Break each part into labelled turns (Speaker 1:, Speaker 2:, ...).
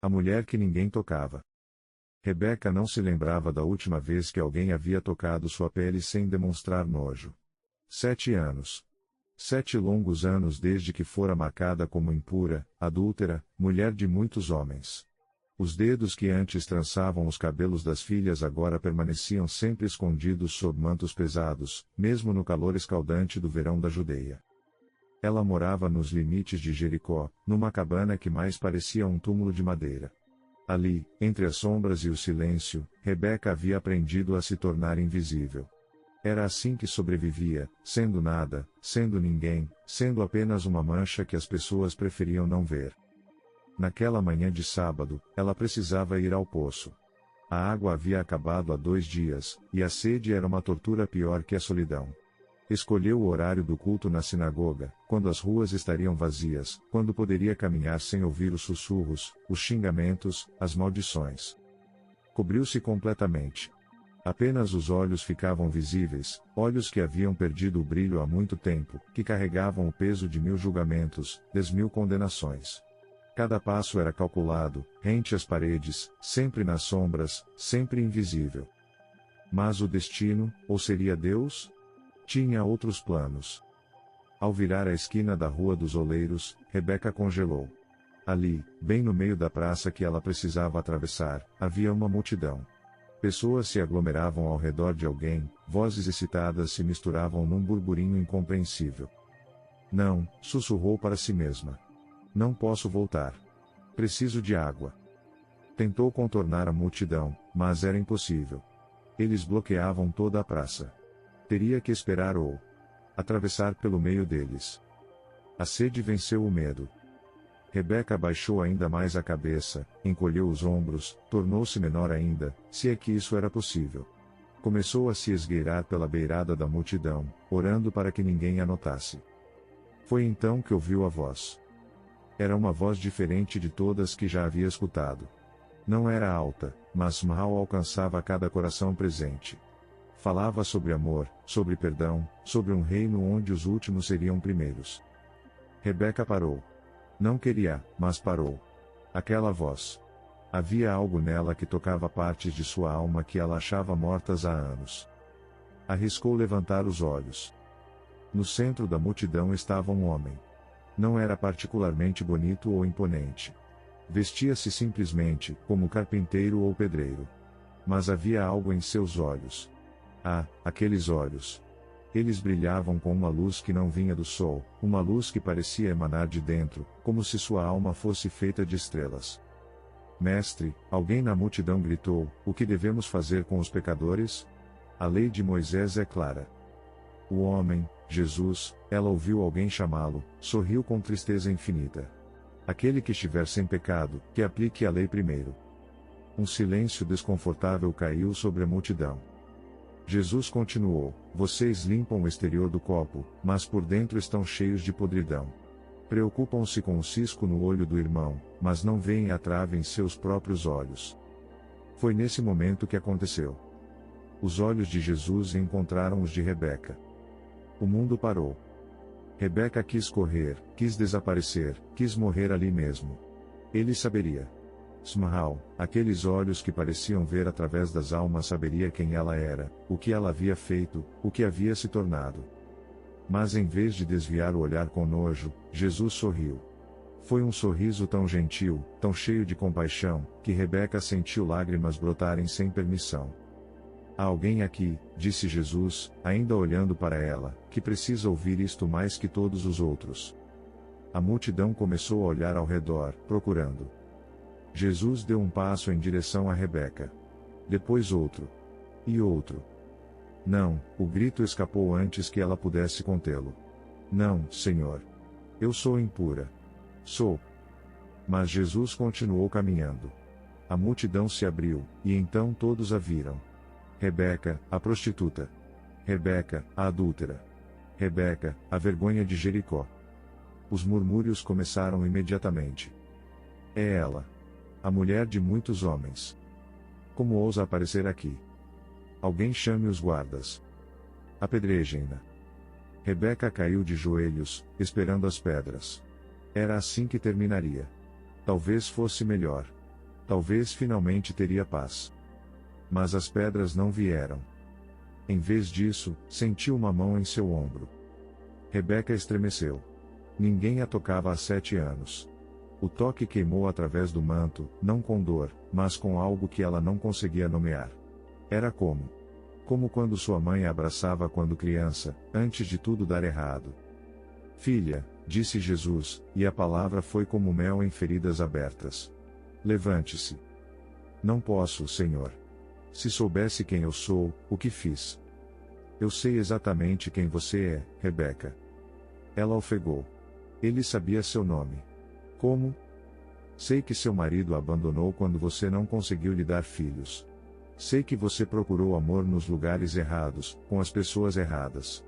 Speaker 1: A mulher que ninguém tocava. Rebeca não se lembrava da última vez que alguém havia tocado sua pele sem demonstrar nojo. 7 anos. 7 longos anos desde que fora marcada como impura, adúltera, mulher de muitos homens. Os dedos que antes trançavam os cabelos das filhas agora permaneciam sempre escondidos sob mantos pesados, mesmo no calor escaldante do verão da Judeia. Ela morava nos limites de Jericó, numa cabana que mais parecia um túmulo de madeira. Ali, entre as sombras e o silêncio, Rebeca havia aprendido a se tornar invisível. Era assim que sobrevivia, sendo nada, sendo ninguém, sendo apenas uma mancha que as pessoas preferiam não ver. Naquela manhã de sábado, ela precisava ir ao poço. A água havia acabado há 2 dias, e a sede era uma tortura pior que a solidão. Escolheu o horário do culto na sinagoga, quando as ruas estariam vazias, quando poderia caminhar sem ouvir os sussurros, os xingamentos, as maldições. Cobriu-se completamente. Apenas os olhos ficavam visíveis, olhos que haviam perdido o brilho há muito tempo, que carregavam o peso de 1000 julgamentos, 10.000 condenações. Cada passo era calculado, rente às paredes, sempre nas sombras, sempre invisível. Mas o destino, ou seria Deus? Tinha outros planos. Ao virar a esquina da Rua dos Oleiros, Rebeca congelou. Ali, bem no meio da praça que ela precisava atravessar, havia uma multidão. Pessoas se aglomeravam ao redor de alguém, vozes excitadas se misturavam num burburinho incompreensível. Não, sussurrou para si mesma. Não posso voltar. Preciso de água. Tentou contornar a multidão, mas era impossível. Eles bloqueavam toda a praça. Teria que esperar ou atravessar pelo meio deles. A sede venceu o medo. Rebeca abaixou ainda mais a cabeça, encolheu os ombros, tornou-se menor ainda, se é que isso era possível. Começou a se esgueirar pela beirada da multidão, orando para que ninguém a notasse. Foi então que ouviu a voz. Era uma voz diferente de todas que já havia escutado. Não era alta, mas mal alcançava cada coração presente. Falava sobre amor, sobre perdão, sobre um reino onde os últimos seriam primeiros. Rebeca parou. Não queria, mas parou. Aquela voz. Havia algo nela que tocava partes de sua alma que ela achava mortas há anos. Arriscou levantar os olhos. No centro da multidão estava um homem. Não era particularmente bonito ou imponente. Vestia-se simplesmente, como carpinteiro ou pedreiro. Mas havia algo em seus olhos. Ah, aqueles olhos. Eles brilhavam com uma luz que não vinha do sol, uma luz que parecia emanar de dentro, como se sua alma fosse feita de estrelas. Mestre, alguém na multidão gritou, o que devemos fazer com os pecadores? A lei de Moisés é clara. O homem, Jesus, ela ouviu alguém chamá-lo, sorriu com tristeza infinita. Aquele que estiver sem pecado, que aplique a lei primeiro. Um silêncio desconfortável caiu sobre a multidão. Jesus continuou, vocês limpam o exterior do copo, mas por dentro estão cheios de podridão. Preocupam-se com o cisco no olho do irmão, mas não veem a trave em seus próprios olhos. Foi nesse momento que aconteceu. Os olhos de Jesus encontraram os de Rebeca. O mundo parou. Rebeca quis correr, quis desaparecer, quis morrer ali mesmo. Ele saberia. Smahal, aqueles olhos que pareciam ver através das almas saberia quem ela era, o que ela havia feito, o que havia se tornado. Mas em vez de desviar o olhar com nojo, Jesus sorriu. Foi um sorriso tão gentil, tão cheio de compaixão, que Rebeca sentiu lágrimas brotarem sem permissão. Há alguém aqui, disse Jesus, ainda olhando para ela, que precisa ouvir isto mais que todos os outros. A multidão começou a olhar ao redor, procurando. Jesus deu um passo em direção a Rebeca. Depois outro. E outro. Não, o grito escapou antes que ela pudesse contê-lo. Não, Senhor. Eu sou impura. Sou. Mas Jesus continuou caminhando. A multidão se abriu, e então todos a viram. Rebeca, a prostituta. Rebeca, a adúltera. Rebeca, a vergonha de Jericó. Os murmúrios começaram imediatamente. É ela. A mulher de muitos homens. Como ousa aparecer aqui? Alguém chame os guardas. Apedrejem-na. Rebeca caiu de joelhos, esperando as pedras. Era assim que terminaria. Talvez fosse melhor. Talvez finalmente teria paz. Mas as pedras não vieram. Em vez disso, sentiu uma mão em seu ombro. Rebeca estremeceu. Ninguém a tocava há 7 anos. O toque queimou através do manto, não com dor, mas com algo que ela não conseguia nomear. Era como quando sua mãe a abraçava quando criança, antes de tudo dar errado. Filha, disse Jesus, e a palavra foi como mel em feridas abertas. Levante-se. Não posso, Senhor. Se soubesse quem eu sou, o que fiz? Eu sei exatamente quem você é, Rebeca. Ela ofegou. Ele sabia seu nome. Como? Sei que seu marido a abandonou quando você não conseguiu lhe dar filhos. Sei que você procurou amor nos lugares errados, com as pessoas erradas.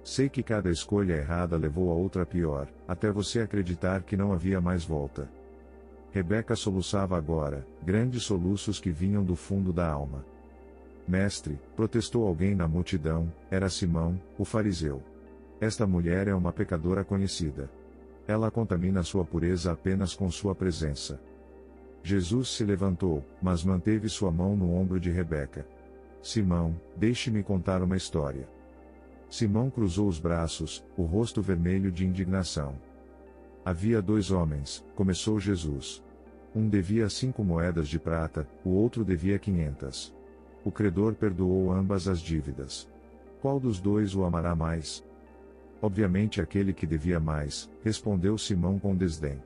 Speaker 1: Sei que cada escolha errada levou a outra pior, até você acreditar que não havia mais volta. Rebeca soluçava agora, grandes soluços que vinham do fundo da alma. Mestre, protestou alguém na multidão, era Simão, o fariseu. Esta mulher é uma pecadora conhecida. Ela contamina sua pureza apenas com sua presença. Jesus se levantou, mas manteve sua mão no ombro de Rebeca. Simão, deixe-me contar uma história. Simão cruzou os braços, o rosto vermelho de indignação. Havia 2 homens, começou Jesus. Um devia 5 moedas de prata, o outro devia 500. O credor perdoou ambas as dívidas. Qual dos 2 o amará mais? Obviamente aquele que devia mais, respondeu Simão com desdém.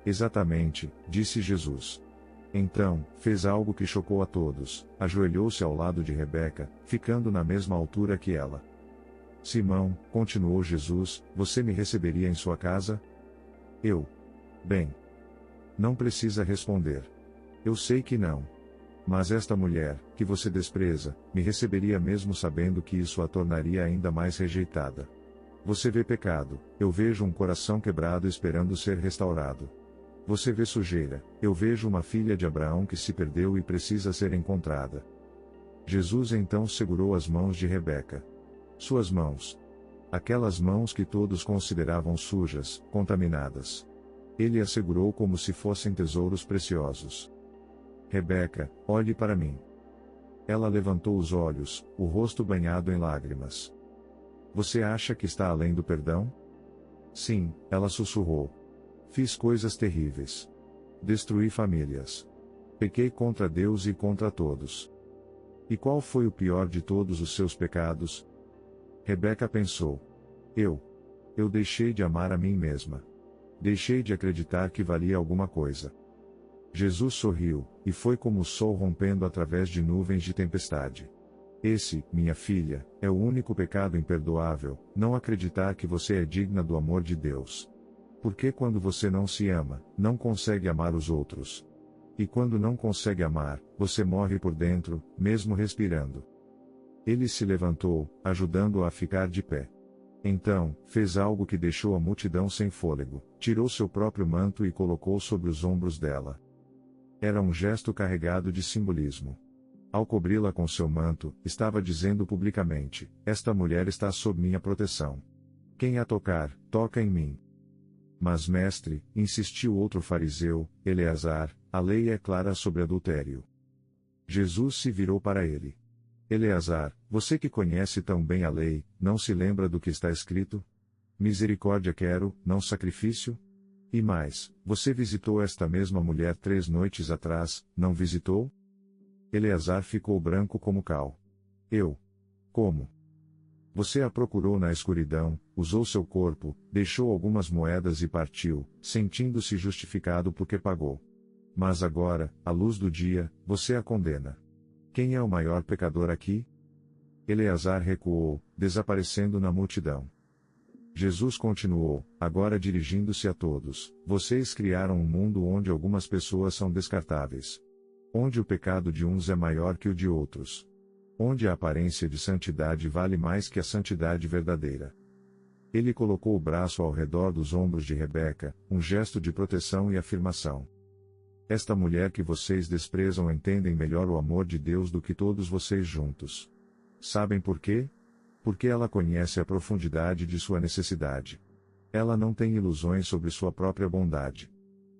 Speaker 1: Exatamente, disse Jesus. Então, fez algo que chocou a todos, ajoelhou-se ao lado de Rebeca, ficando na mesma altura que ela. Simão, continuou Jesus, você me receberia em sua casa? Bem. Não precisa responder. Eu sei que não. Mas esta mulher, que você despreza, me receberia mesmo sabendo que isso a tornaria ainda mais rejeitada. Você vê pecado, eu vejo um coração quebrado esperando ser restaurado. Você vê sujeira, eu vejo uma filha de Abraão que se perdeu e precisa ser encontrada. Jesus então segurou as mãos de Rebeca. Suas mãos. Aquelas mãos que todos consideravam sujas, contaminadas. Ele as segurou como se fossem tesouros preciosos. Rebeca, olhe para mim. Ela levantou os olhos, o rosto banhado em lágrimas. Você acha que está além do perdão? Sim, ela sussurrou. Fiz coisas terríveis. Destruí famílias. Pequei contra Deus e contra todos. E qual foi o pior de todos os seus pecados? Rebeca pensou. Eu deixei de amar a mim mesma. Deixei de acreditar que valia alguma coisa. Jesus sorriu, e foi como o sol rompendo através de nuvens de tempestade. Esse, minha filha, é o único pecado imperdoável, não acreditar que você é digna do amor de Deus. Porque quando você não se ama, não consegue amar os outros. E quando não consegue amar, você morre por dentro, mesmo respirando. Ele se levantou, ajudando-a a ficar de pé. Então, fez algo que deixou a multidão sem fôlego, tirou seu próprio manto e colocou sobre os ombros dela. Era um gesto carregado de simbolismo. Ao cobri-la com seu manto, estava dizendo publicamente: esta mulher está sob minha proteção. Quem a tocar, toca em mim. Mas mestre, insistiu outro fariseu, Eleazar, a lei é clara sobre adultério. Jesus se virou para ele. Eleazar, você que conhece tão bem a lei, não se lembra do que está escrito? Misericórdia quero, não sacrifício? E mais, você visitou esta mesma mulher 3 noites atrás, não visitou? Eleazar ficou branco como cal. Como? Você a procurou na escuridão, usou seu corpo, deixou algumas moedas e partiu, sentindo-se justificado porque pagou. Mas agora, à luz do dia, você a condena. Quem é o maior pecador aqui? Eleazar recuou, desaparecendo na multidão. Jesus continuou, agora dirigindo-se a todos: vocês criaram um mundo onde algumas pessoas são descartáveis. Onde o pecado de uns é maior que o de outros. Onde a aparência de santidade vale mais que a santidade verdadeira. Ele colocou o braço ao redor dos ombros de Rebeca, um gesto de proteção e afirmação. Esta mulher que vocês desprezam entendem melhor o amor de Deus do que todos vocês juntos. Sabem por quê? Porque ela conhece a profundidade de sua necessidade. Ela não tem ilusões sobre sua própria bondade.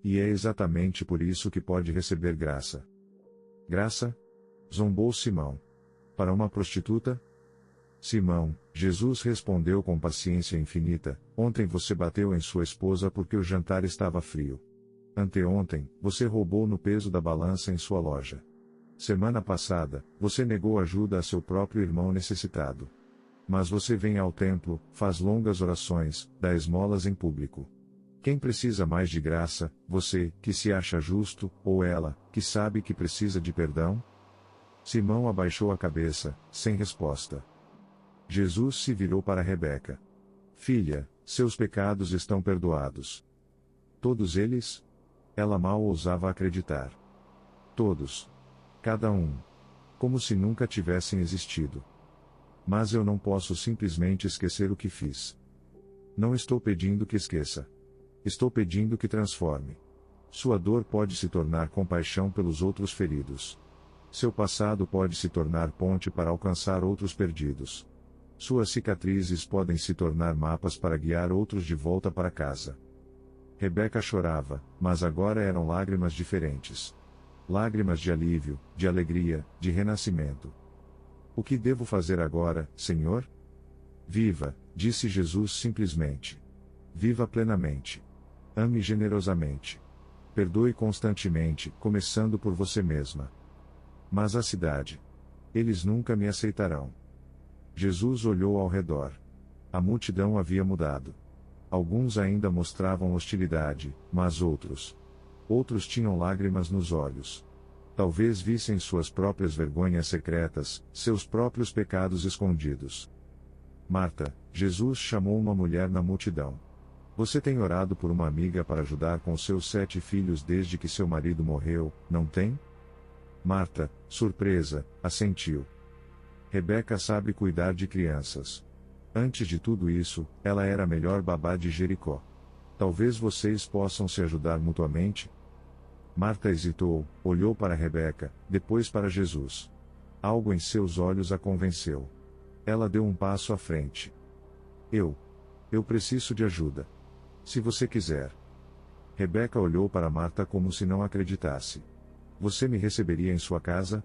Speaker 1: E é exatamente por isso que pode receber graça. Graça? Zombou Simão. Para uma prostituta? Simão, Jesus respondeu com paciência infinita: ontem você bateu em sua esposa porque o jantar estava frio. Anteontem, você roubou no peso da balança em sua loja. Semana passada, você negou ajuda a seu próprio irmão necessitado. Mas você vem ao templo, faz longas orações, dá esmolas em público. Quem precisa mais de graça, você, que se acha justo, ou ela, que sabe que precisa de perdão? Simão abaixou a cabeça, sem resposta. Jesus se virou para Rebeca. Filha, seus pecados estão perdoados. Todos eles? Ela mal ousava acreditar. Todos. Cada um. Como se nunca tivessem existido. Mas eu não posso simplesmente esquecer o que fiz. Não estou pedindo que esqueça. Estou pedindo que transforme. Sua dor pode se tornar compaixão pelos outros feridos. Seu passado pode se tornar ponte para alcançar outros perdidos. Suas cicatrizes podem se tornar mapas para guiar outros de volta para casa. Rebeca chorava, mas agora eram lágrimas diferentes. Lágrimas de alívio, de alegria, de renascimento. O que devo fazer agora, Senhor? Viva, disse Jesus simplesmente. Viva plenamente. Ame generosamente. Perdoe constantemente, começando por você mesma. Mas a cidade. Eles nunca me aceitarão. Jesus olhou ao redor. A multidão havia mudado. Alguns ainda mostravam hostilidade, mas outros tinham lágrimas nos olhos. Talvez vissem suas próprias vergonhas secretas, seus próprios pecados escondidos. Marta, Jesus chamou uma mulher na multidão. Você tem orado por uma amiga para ajudar com seus 7 filhos desde que seu marido morreu, não tem? Marta, surpresa, assentiu. Rebeca sabe cuidar de crianças. Antes de tudo isso, ela era a melhor babá de Jericó. Talvez vocês possam se ajudar mutuamente? Marta hesitou, olhou para Rebeca, depois para Jesus. Algo em seus olhos a convenceu. Ela deu um passo à frente. Eu preciso de ajuda. Se você quiser. Rebeca olhou para Marta como se não acreditasse. Você me receberia em sua casa?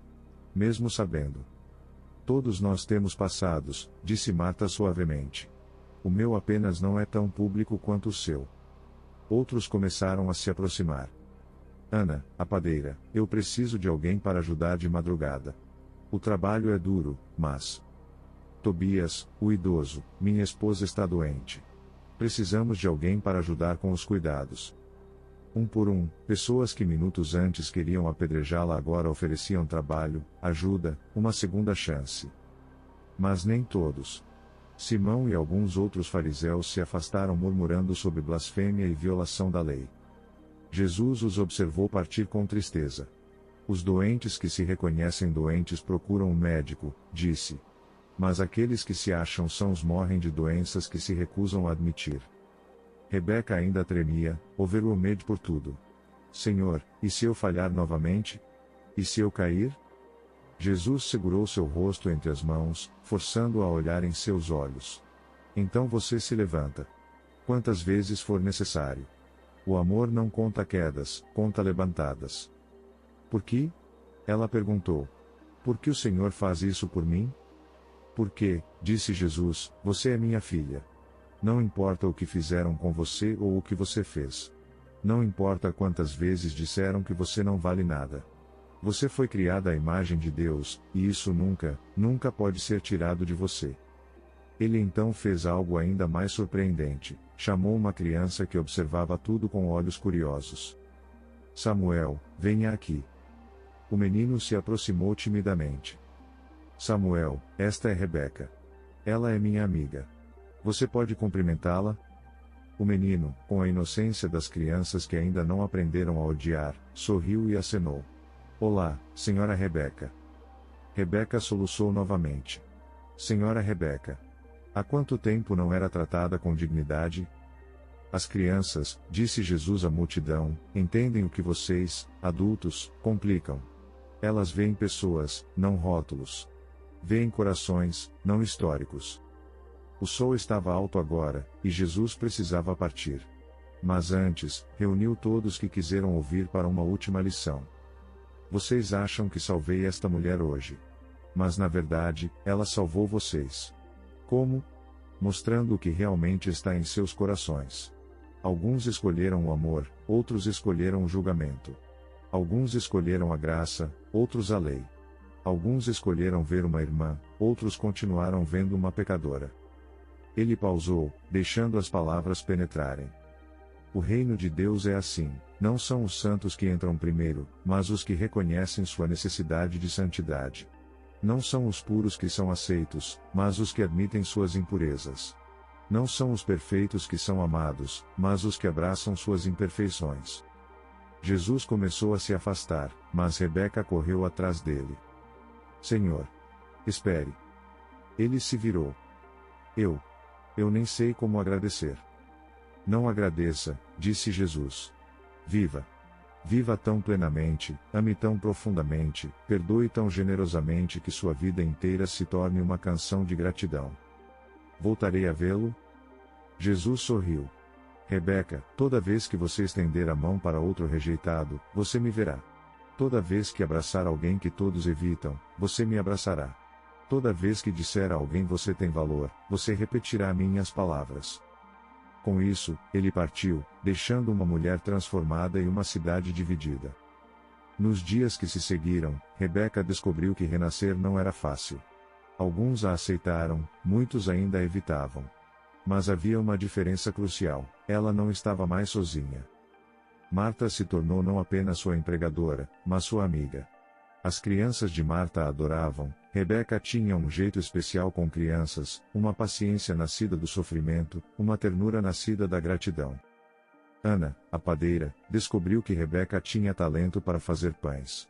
Speaker 1: Mesmo sabendo. Todos nós temos passados, disse Marta suavemente. O meu apenas não é tão público quanto o seu. Outros começaram a se aproximar. Ana, a padeira, eu preciso de alguém para ajudar de madrugada. O trabalho é duro, mas... Tobias, o idoso, minha esposa está doente. Precisamos de alguém para ajudar com os cuidados. Um por um, pessoas que minutos antes queriam apedrejá-la agora ofereciam trabalho, ajuda, uma segunda chance. Mas nem todos. Simão e alguns outros fariseus se afastaram murmurando sobre blasfêmia e violação da lei. Jesus os observou partir com tristeza. Os doentes que se reconhecem doentes procuram um médico, disse. Mas aqueles que se acham sãos morrem de doenças que se recusam a admitir. Rebeca ainda tremia, overwhelmed por tudo. Senhor, e se eu falhar novamente? E se eu cair? Jesus segurou seu rosto entre as mãos, forçando-a a olhar em seus olhos. Então você se levanta. Quantas vezes for necessário. O amor não conta quedas, conta levantadas. Por que? Ela perguntou. Por que o Senhor faz isso por mim? Porque, disse Jesus, você é minha filha. Não importa o que fizeram com você ou o que você fez. Não importa quantas vezes disseram que você não vale nada. Você foi criada à imagem de Deus, e isso nunca pode ser tirado de você. Ele então fez algo ainda mais surpreendente, chamou uma criança que observava tudo com olhos curiosos. Samuel, venha aqui. O menino se aproximou timidamente. Samuel, esta é Rebeca. Ela é minha amiga. Você pode cumprimentá-la? O menino, com a inocência das crianças que ainda não aprenderam a odiar, sorriu e acenou. Olá, senhora Rebeca. Rebeca soluçou novamente. Senhora Rebeca. Há quanto tempo não era tratada com dignidade? As crianças, disse Jesus à multidão, entendem o que vocês, adultos, complicam. Elas veem pessoas, não rótulos. Veem corações, não históricos. O sol estava alto agora, e Jesus precisava partir. Mas antes, reuniu todos que quiseram ouvir para uma última lição. Vocês acham que salvei esta mulher hoje? Mas na verdade, ela salvou vocês. Como? Mostrando o que realmente está em seus corações. Alguns escolheram o amor, outros escolheram o julgamento. Alguns escolheram a graça, outros a lei. Alguns escolheram ver uma irmã, outros continuaram vendo uma pecadora. Ele pausou, deixando as palavras penetrarem. O reino de Deus é assim, não são os santos que entram primeiro, mas os que reconhecem sua necessidade de santidade. Não são os puros que são aceitos, mas os que admitem suas impurezas. Não são os perfeitos que são amados, mas os que abraçam suas imperfeições. Jesus começou a se afastar, mas Rebeca correu atrás dele. Senhor! Espere! Ele se virou. Eu nem sei como agradecer. Não agradeça, disse Jesus. Viva! Viva tão plenamente, ame tão profundamente, perdoe tão generosamente que sua vida inteira se torne uma canção de gratidão. Voltarei a vê-lo? Jesus sorriu. Rebeca, toda vez que você estender a mão para outro rejeitado, você me verá. Toda vez que abraçar alguém que todos evitam, você me abraçará. Toda vez que disser a alguém você tem valor, você repetirá minhas palavras. Com isso, ele partiu, deixando uma mulher transformada e uma cidade dividida. Nos dias que se seguiram, Rebeca descobriu que renascer não era fácil. Alguns a aceitaram, muitos ainda a evitavam. Mas havia uma diferença crucial: ela não estava mais sozinha. Marta se tornou não apenas sua empregadora, mas sua amiga. As crianças de Marta a adoravam. Rebeca tinha um jeito especial com crianças, uma paciência nascida do sofrimento, uma ternura nascida da gratidão. Ana, a padeira, descobriu que Rebeca tinha talento para fazer pães.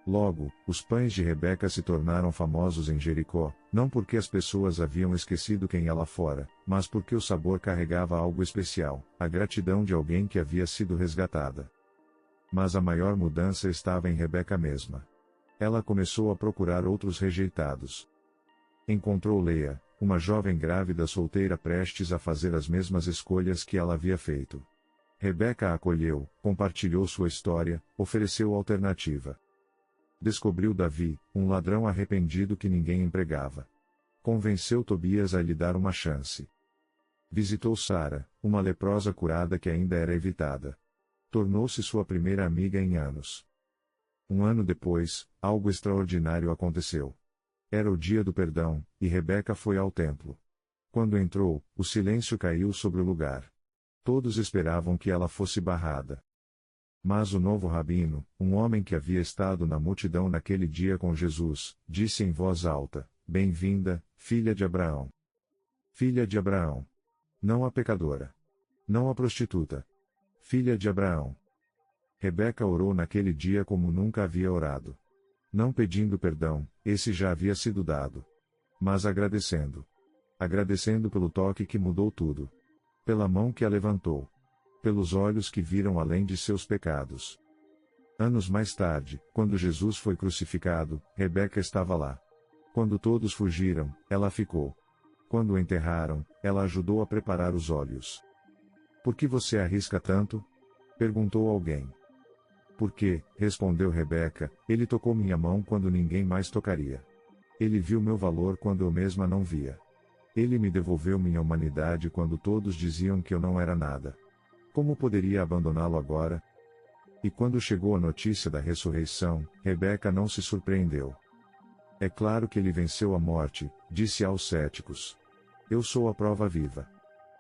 Speaker 1: Logo, os pães de Rebeca se tornaram famosos em Jericó, não porque as pessoas haviam esquecido quem ela fora, mas porque o sabor carregava algo especial, a gratidão de alguém que havia sido resgatada. Mas a maior mudança estava em Rebeca mesma. Ela começou a procurar outros rejeitados. Encontrou Leia, uma jovem grávida solteira prestes a fazer as mesmas escolhas que ela havia feito. Rebeca a acolheu, compartilhou sua história, ofereceu alternativa. Descobriu Davi, um ladrão arrependido que ninguém empregava. Convenceu Tobias a lhe dar uma chance. Visitou Sara, uma leprosa curada que ainda era evitada. Tornou-se sua primeira amiga em anos. Um ano depois, algo extraordinário aconteceu. Era o dia do perdão, e Rebeca foi ao templo. Quando entrou, o silêncio caiu sobre o lugar. Todos esperavam que ela fosse barrada. Mas o novo rabino, um homem que havia estado na multidão naquele dia com Jesus, disse em voz alta: "Bem-vinda, filha de Abraão. Filha de Abraão. Não a pecadora. Não a prostituta. Filha de Abraão." Rebeca orou naquele dia como nunca havia orado. Não pedindo perdão, esse já havia sido dado. Mas agradecendo. Agradecendo pelo toque que mudou tudo. Pela mão que a levantou. Pelos olhos que viram além de seus pecados. Anos mais tarde, quando Jesus foi crucificado, Rebeca estava lá. Quando todos fugiram, ela ficou. Quando o enterraram, ela ajudou a preparar os olhos. "Por que você arrisca tanto?" perguntou alguém. "Porque", respondeu Rebeca, "ele tocou minha mão quando ninguém mais tocaria. Ele viu meu valor quando eu mesma não via. Ele me devolveu minha humanidade quando todos diziam que eu não era nada. Como poderia abandoná-lo agora?" E quando chegou a notícia da ressurreição, Rebeca não se surpreendeu. "É claro que ele venceu a morte", disse aos céticos. "Eu sou a prova viva.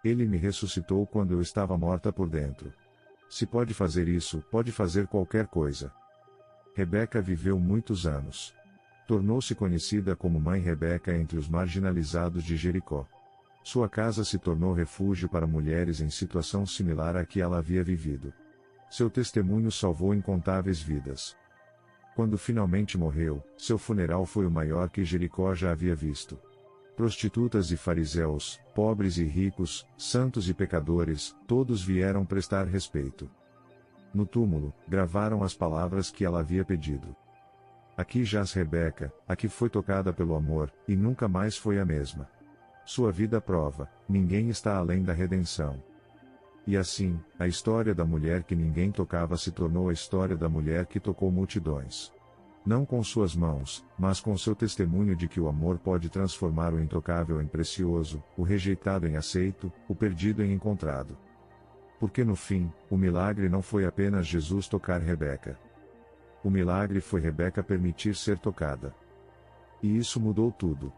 Speaker 1: Ele me ressuscitou quando eu estava morta por dentro. Se pode fazer isso, pode fazer qualquer coisa." Rebeca viveu muitos anos. Tornou-se conhecida como Mãe Rebeca entre os marginalizados de Jericó. Sua casa se tornou refúgio para mulheres em situação similar à que ela havia vivido. Seu testemunho salvou incontáveis vidas. Quando finalmente morreu, seu funeral foi o maior que Jericó já havia visto. Prostitutas e fariseus, pobres e ricos, santos e pecadores, todos vieram prestar respeito. No túmulo, gravaram as palavras que ela havia pedido. "Aqui jaz Rebeca, a que foi tocada pelo amor, e nunca mais foi a mesma." Sua vida prova: ninguém está além da redenção. E assim, a história da mulher que ninguém tocava se tornou a história da mulher que tocou multidões. Não com suas mãos, mas com seu testemunho de que o amor pode transformar o intocável em precioso, o rejeitado em aceito, o perdido em encontrado. Porque no fim, o milagre não foi apenas Jesus tocar Rebeca. O milagre foi Rebeca permitir ser tocada. E isso mudou tudo.